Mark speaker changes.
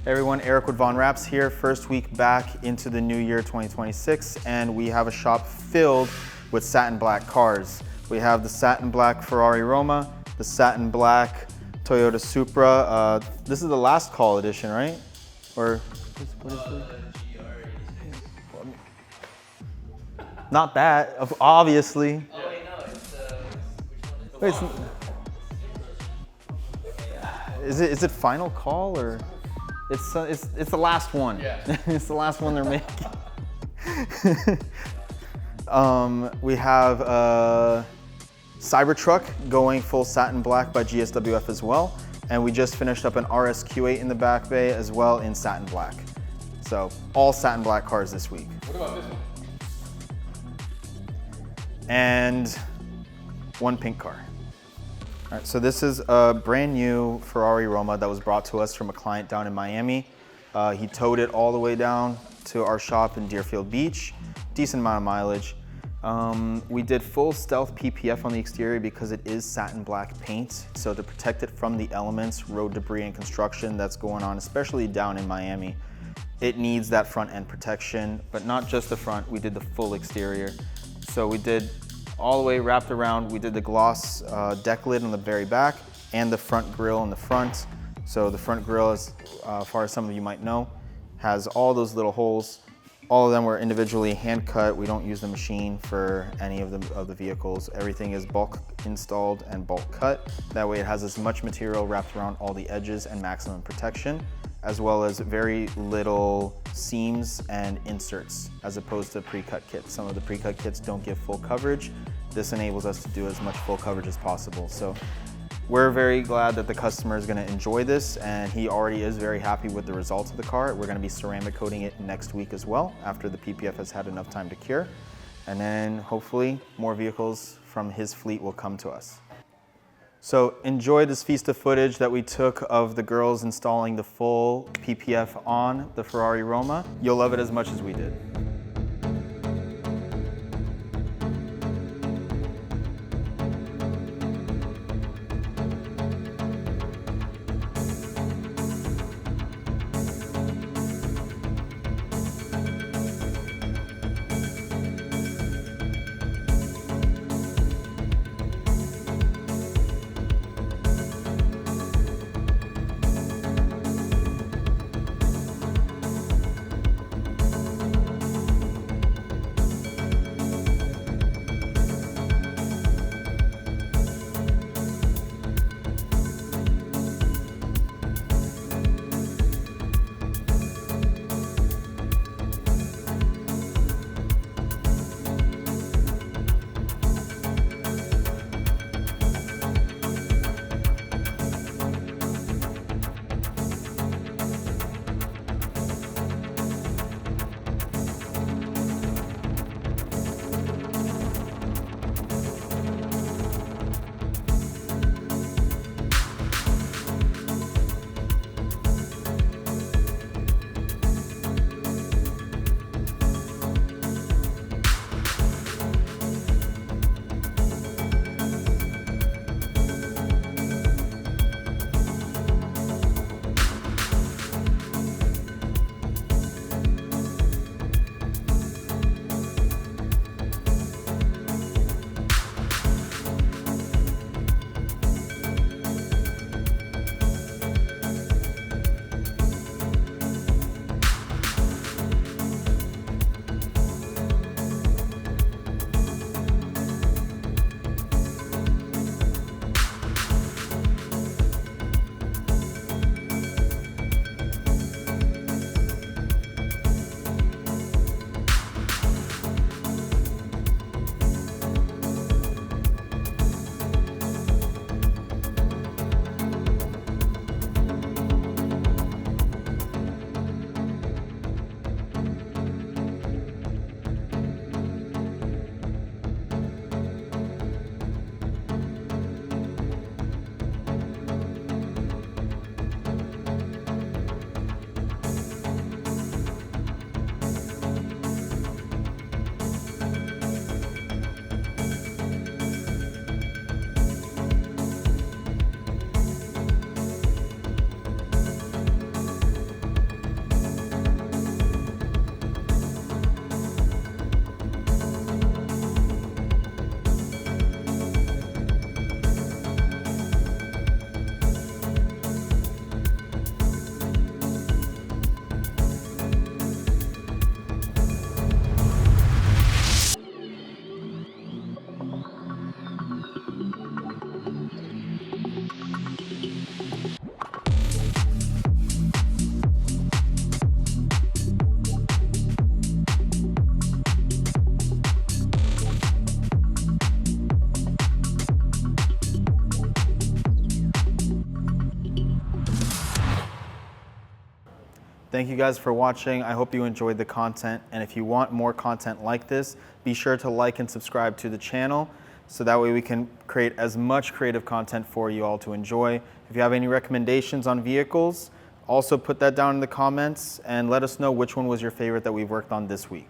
Speaker 1: Hey everyone, Eric with Von Raps here. First week back into the new year 2026, and we have a shop filled with satin black cars. We have the satin black Ferrari Roma, the satin black Toyota Supra. This is the last call edition, right? Or what is it? Not that, obviously.
Speaker 2: Oh wait, no, it's
Speaker 1: Wait, is it final call or it's the last one?
Speaker 2: Yeah.
Speaker 1: It's the last one they're making. We have a Cybertruck going full satin black by GSWF as well, and we just finished up an RSQ8 in the back bay as well in satin black. So all satin black cars this week.
Speaker 2: What about this one?
Speaker 1: And one pink car. All right, so this is a brand new Ferrari Roma that was brought to us from a client down in Miami. He towed it all the way down to our shop in Deerfield Beach. Decent amount of mileage. We did full stealth PPF on the exterior because it is satin black paint. So to protect it from the elements, road debris, and construction that's going on, especially down in Miami, it needs that front end protection, but not just the front, we did the full exterior. So we did all the way wrapped around. We did the gloss deck lid on the very back and the front grille in the front. So the front grille, as far as some of you might know, has all those little holes. All of them were individually hand cut. We don't use the machine for any of the vehicles. Everything is bulk installed and bulk cut. That way it has as much material wrapped around all the edges and maximum protection, as well as very little seams and inserts, as opposed to pre-cut kits. Some of the pre-cut kits don't give full coverage. This enables us to do as much full coverage as possible. So we're very glad that the customer is gonna enjoy this, and he already is very happy with the results of the car. We're gonna be ceramic coating it next week as well, after the PPF has had enough time to cure. And then hopefully more vehicles from his fleet will come to us. So enjoy this feast of footage that we took of the girls installing the full PPF on the Ferrari Roma. You'll love it as much as we did. Thank you guys for watching. I hope you enjoyed the content. And if you want more content like this, be sure to like and subscribe to the channel so that way we can create as much creative content for you all to enjoy. If you have any recommendations on vehicles, also put that down in the comments and let us know which one was your favorite that we've worked on this week.